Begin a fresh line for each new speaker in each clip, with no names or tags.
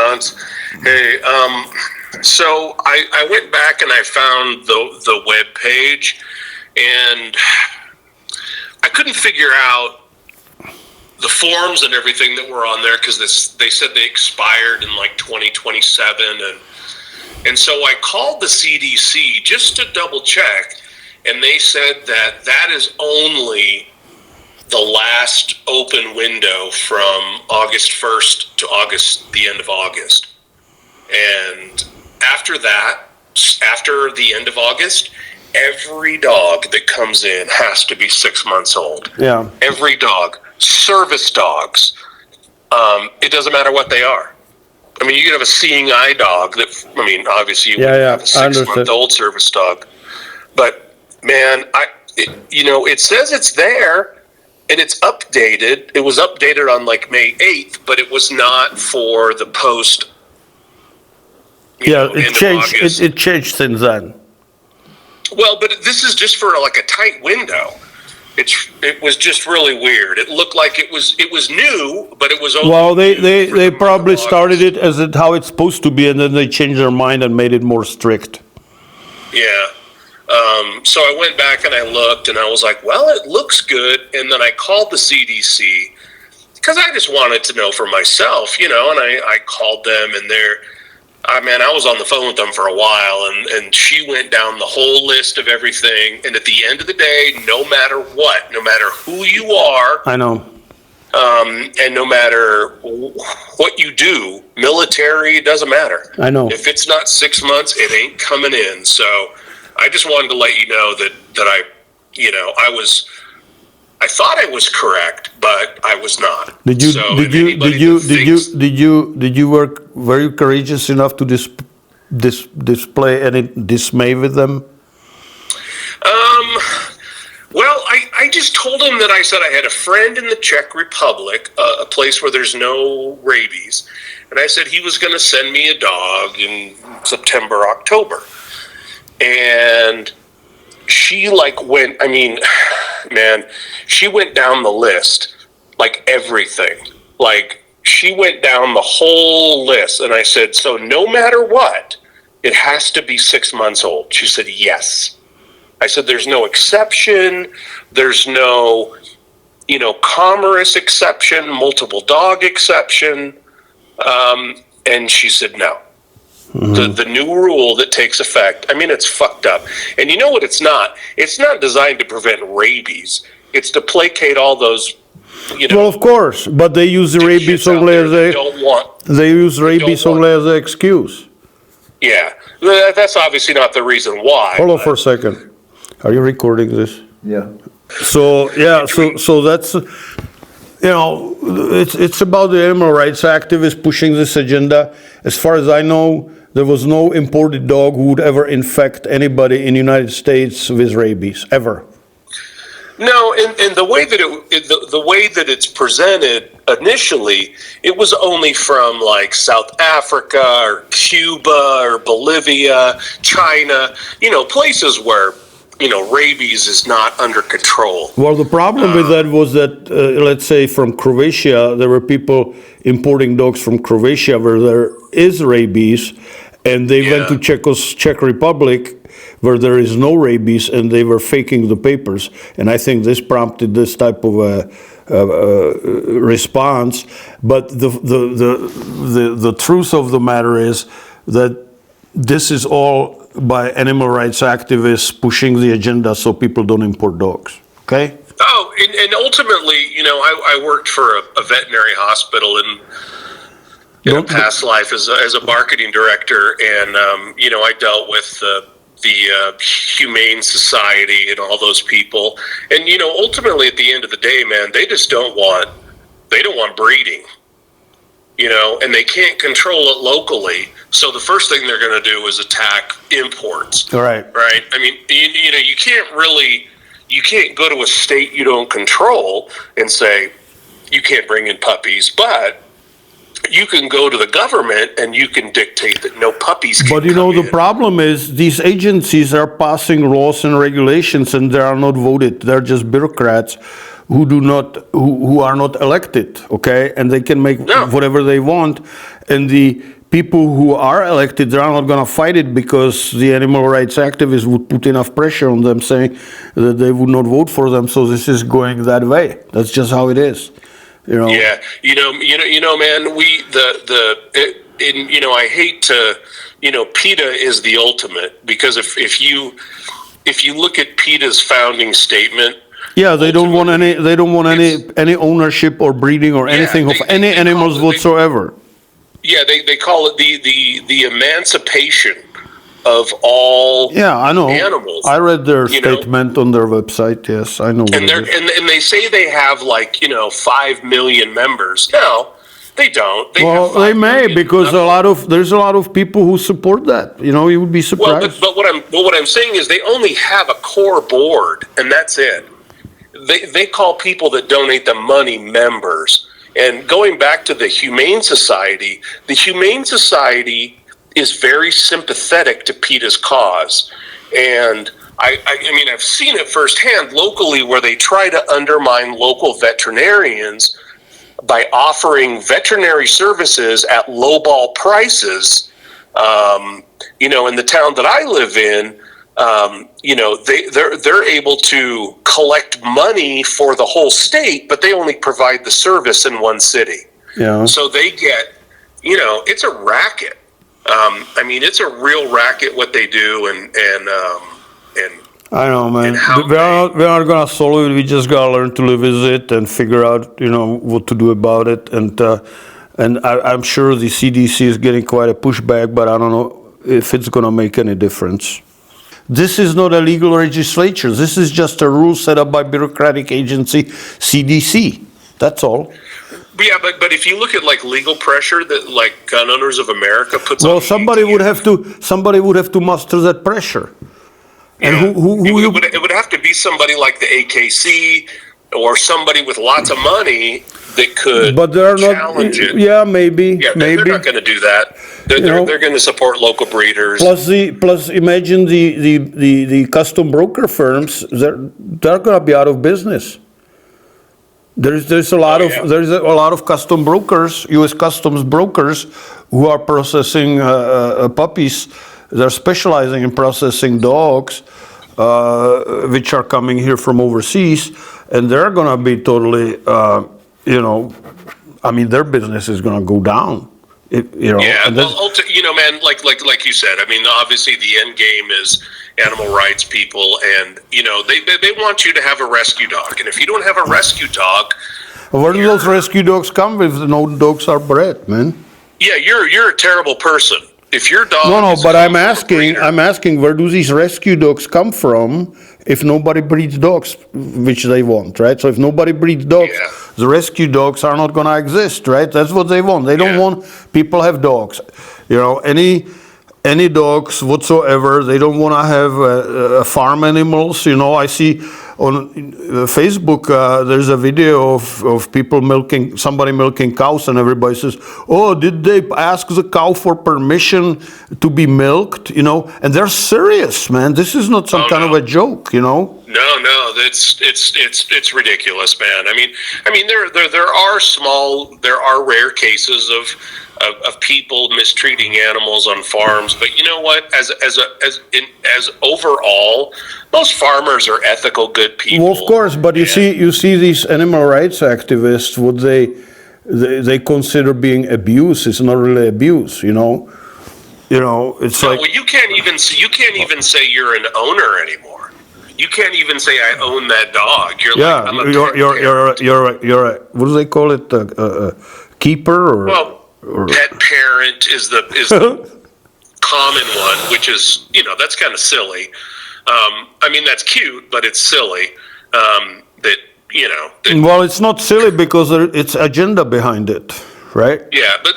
Johns. Hey, so I went back and I found the web page, and I couldn't figure out the forms and everything that were on there because they said they expired in like 2027, and so I called the CDC just to double check, and they said that is only the last open window from August 1st to the end of August. And after that, after the end of August, every dog that comes in has to be 6 months old.
Yeah.
Every dog. Service dogs. It doesn't matter what they are. I mean, you could have a seeing eye dog that, I mean, obviously you would have a 6 month old service dog. But man, it says it's there. And it's updated. It was updated on like May 8th, but it was not for the post.
It changed. It changed since then.
Well, but this is just for like a tight window. It was just really weird. It looked like it was new, but it was only.
Well, they probably started it as how it's supposed to be, and then they changed their mind and made it more strict.
Yeah. So I went back and I looked and I was like, well, it looks good. And then I called the CDC because I just wanted to know for myself, and I called them and I was on the phone with them for a while and she went down the whole list of everything. And at the end of the day, no matter what, no matter who you are,
I know.
And no matter what you do, military, doesn't matter.
I know.
If it's not 6 months, it ain't coming in. So I just wanted to let you know that I thought I was correct, but I was not. Did
you work very courageous enough to display any dismay with them?
Well, I just told him that I said I had a friend in the Czech Republic, a place where there's no rabies, and I said he was going to send me a dog in September, October. And she she went down the list, like everything. Like she went down the whole list. And I said, so no matter what, it has to be 6 months old. She said, yes. I said, there's no exception. There's no, commerce exception, multiple dog exception. And she said, no. Mm-hmm. The new rule that takes effect, I mean, it's fucked up. And you know what it's not? It's not designed to prevent rabies. It's to placate all those,
Well, of course, but they use the rabies only as an excuse.
Yeah, that's obviously not the reason why.
Hold on for a second. Are you recording this?
Yeah.
So that's, it's about the animal rights activists pushing this agenda. As far as I know, there was no imported dog who would ever infect anybody in the United States with rabies, ever.
No, and the way that it's presented initially, it was only from like South Africa or Cuba or Bolivia, China, places where rabies is not under control.
Well, the problem with that was that, let's say from Croatia, there were people importing dogs from Croatia where there is rabies, and they went to Czech Republic where there is no rabies, and they were faking the papers. And I think this prompted this type of response. But the truth of the matter is that this is all by animal rights activists pushing the agenda so people don't import dogs. Okay?
Oh, and ultimately, I worked for a veterinary hospital in a past life as a marketing director, and I dealt with the Humane Society and all those people, and ultimately at the end of the day, man, they don't want breeding, and they can't control it locally. So the first thing they're going to do is attack imports.
Right.
Right. I mean, you can't go to a state you don't control and say you can't bring in puppies, but you can go to the government and you can dictate that no puppies can come in.
The problem is these agencies are passing laws and regulations, and they are not voted. They're just bureaucrats who are not elected, okay? And they can make whatever they want. And the people who are elected, they're not going to fight it because the animal rights activists would put enough pressure on them saying that they would not vote for them. So this is going that way. That's just how it is.
Yeah, man. I hate to, PETA is the ultimate, because if you look at PETA's founding statement.
Yeah, they don't want any ownership or breeding or anything of any animals whatsoever.
They call it the emancipation of all.
Yeah, I know.
Animals.
I read their statement on their website. Yes, I know.
And they say they have 5 million members. No, they don't.
They may, because there's a lot of people who support that. You would be surprised.
Well, but what I'm saying is they only have a core board, and that's it. They call people that donate the money members. And going back to the Humane Society is very sympathetic to PETA's cause. And I mean, I've seen it firsthand locally, where they try to undermine local veterinarians by offering veterinary services at lowball prices. In the town that I live in, they're able to collect money for the whole state, but they only provide the service in one city.
Yeah.
So they get, it's a racket. It's a real racket what they do, and
I know, man. We're not gonna solve it. We just gotta learn to live with it and figure out, what to do about it. And I'm sure the CDC is getting quite a pushback, but I don't know if it's gonna make any difference. This is not a legal legislature. This is just a rule set up by bureaucratic agency CDC. That's all.
Yeah, but if you look at legal pressure that Gun Owners of America puts on,
somebody would have to muster that pressure. And
it would have to be somebody like the AKC or somebody with lots of money that could challenge it.
Yeah, maybe.
Yeah,
maybe.
They're not going to do that. They're going to support local breeders.
Plus, imagine the custom broker firms. They're going to be out of business. There's a lot of custom brokers, U.S. customs brokers, who are processing puppies. They're specializing in processing dogs, which are coming here from overseas, and they're going to be totally, their business is going to go down.
Man, like you said, obviously the end game is animal rights people, and they want you to have a rescue dog, and if you don't have a rescue dog,
where do those rescue dogs come if no dogs are bred, man?
Yeah, you're a terrible person. If your dog
but I'm asking, where do these rescue dogs come from if nobody breeds dogs, which they want, right? So if nobody breeds dogs, the rescue dogs are not going to exist, right? That's what they want. They don't want people have dogs, any dogs whatsoever. They don't want to have farm animals. I see on Facebook there's a video of people somebody milking cows, and everybody says, "Oh, did they ask the cow for permission to be milked?" And they're serious, man. This is not some kind of a joke, No,
it's ridiculous, man. There are rare cases of people mistreating animals on farms, but you know what? As overall, most farmers are ethical, good people.
Well, of course, but you see these animal rights activists, what they consider being abuse is not really abuse, It's
well, you can't even say you're an owner anymore. You can't even say I own that dog.
You're a what do they call it? Keeper or
pet parent is the common one, which is that's kind of silly. That's cute, but it's silly.
Well, it's not silly because it's agenda behind it, right?
Yeah, but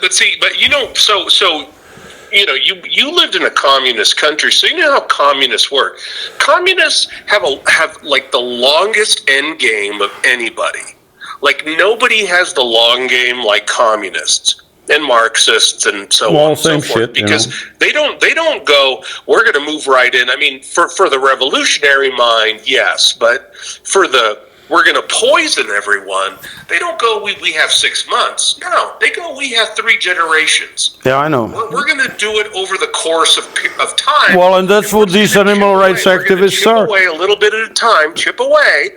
you lived in a communist country, so you know how communists work. Communists have the longest end game of anybody. Nobody has the long game like communists and Marxists and so on and so forth, because they don't go, we're going to move right in. For the revolutionary mind, yes, but for the we're going to poison everyone, they don't go, we have 6 months. No, they go, we have 3 generations.
Yeah, I know.
We're going to do it over the course of time.
Well, and that's what these animal rights activists
are.
are.
Chip away a little bit at a time, chip away,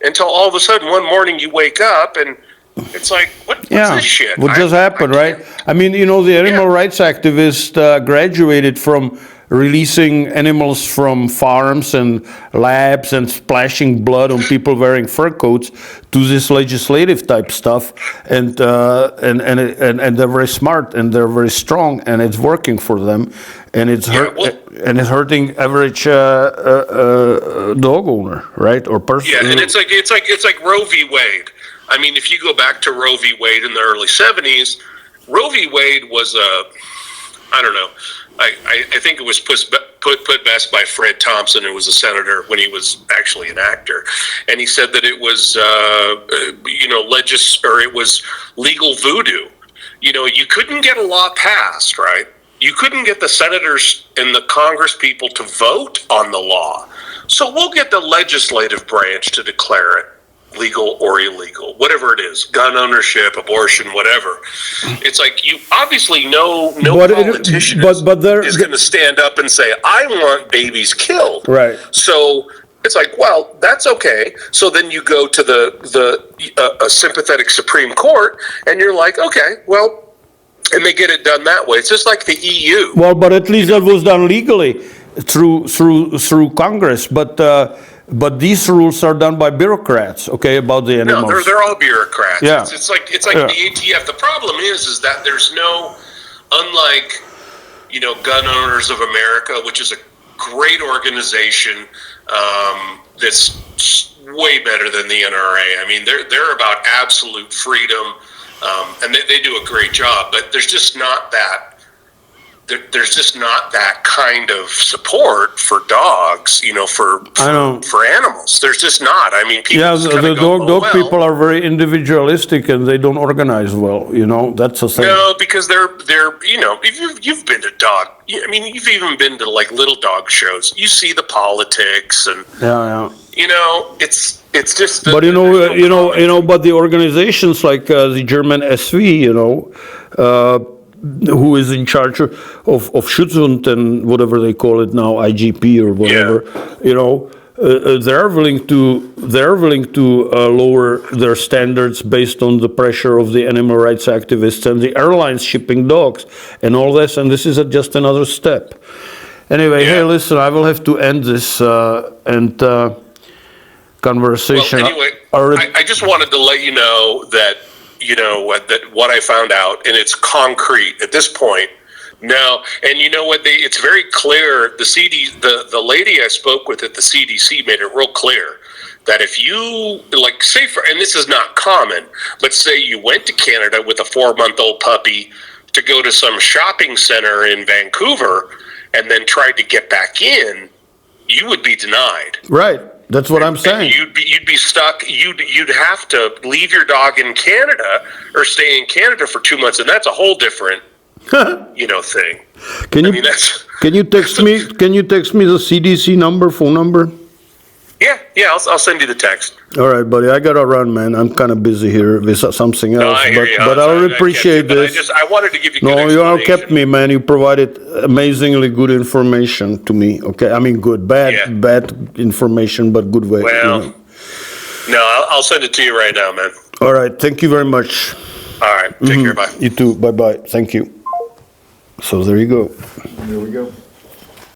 until all of a sudden one morning you wake up and it's like, what's this shit?
What just happened, right? I mean, the animal rights activists graduated from releasing animals from farms and labs and splashing blood on people wearing fur coats to this legislative type stuff, and they're very smart and they're very strong and it's working for them, and it's hurting average dog owner, right, or person.
Yeah, and it's like Roe v. Wade. I mean, if you go back to Roe v. Wade in the early 70s, Roe v. Wade was I don't know. I think it was put best by Fred Thompson, who was a senator when he was actually an actor, and he said that it was it was legal voodoo. You couldn't get a law passed, right? You couldn't get the senators and the Congress people to vote on the law. So we'll get the legislative branch to declare it legal or illegal, whatever it is, gun ownership, abortion, whatever. It's like, you obviously no politician is going to stand up and say, I want babies killed.
Right.
So it's like, well, that's okay. So then you go to the sympathetic Supreme Court and you're like, okay, well, and they get it done that way. It's just like the EU.
Well, but at least that was done legally through Congress, but these rules are done by bureaucrats, okay, about the animals.
No, they're all bureaucrats.
Yeah.
It's like the ATF. The problem is that there's no, unlike, Gun Owners of America, which is a great organization that's way better than the NRA. I mean, they're about absolute freedom, and they do a great job. But there's just not that. There's just not that kind of support for dogs, for animals. There's just not. I mean, people
the dog people are very individualistic and they don't organize well. That's the thing.
No, because they're if you've been to dog. I mean, you've even been to like little dog shows. You see the politics and it's just.
But but the organizations like the German SV, who is in charge of Schutzhund and whatever they call it now, IGP or whatever, they're willing to lower their standards based on the pressure of the animal rights activists and the airlines shipping dogs and all this, and this is just another step. Anyway, hey, listen, I will have to end this conversation.
Well, anyway, I just wanted to let you know that that what I found out, and it's concrete at this point. No, and you know what? It's very clear. The lady I spoke with at the CDC made it real clear that if you and this is not common, but say you went to Canada with a 4-month-old puppy to go to some shopping center in Vancouver, and then tried to get back in, you would be denied.
Right. That's what I'm saying.
You'd be stuck. You'd have to leave your dog in Canada or stay in Canada for 2 months, and that's a whole different, thing. Can
you text me? Can you text me the CDC phone number?
Yeah. I'll send you the text.
All right, buddy. I gotta run, man. I'm kind of busy here with something else, but I would appreciate this.
I wanted to give you.
No, you all kept me, man. You provided amazingly good information to me. Okay, I mean, bad information, but good way.
Well, no, I'll send it to you right now, man.
All right. Thank you very much.
All right. Take care. Bye.
You too. Bye. Thank you. So there you go.
There we go.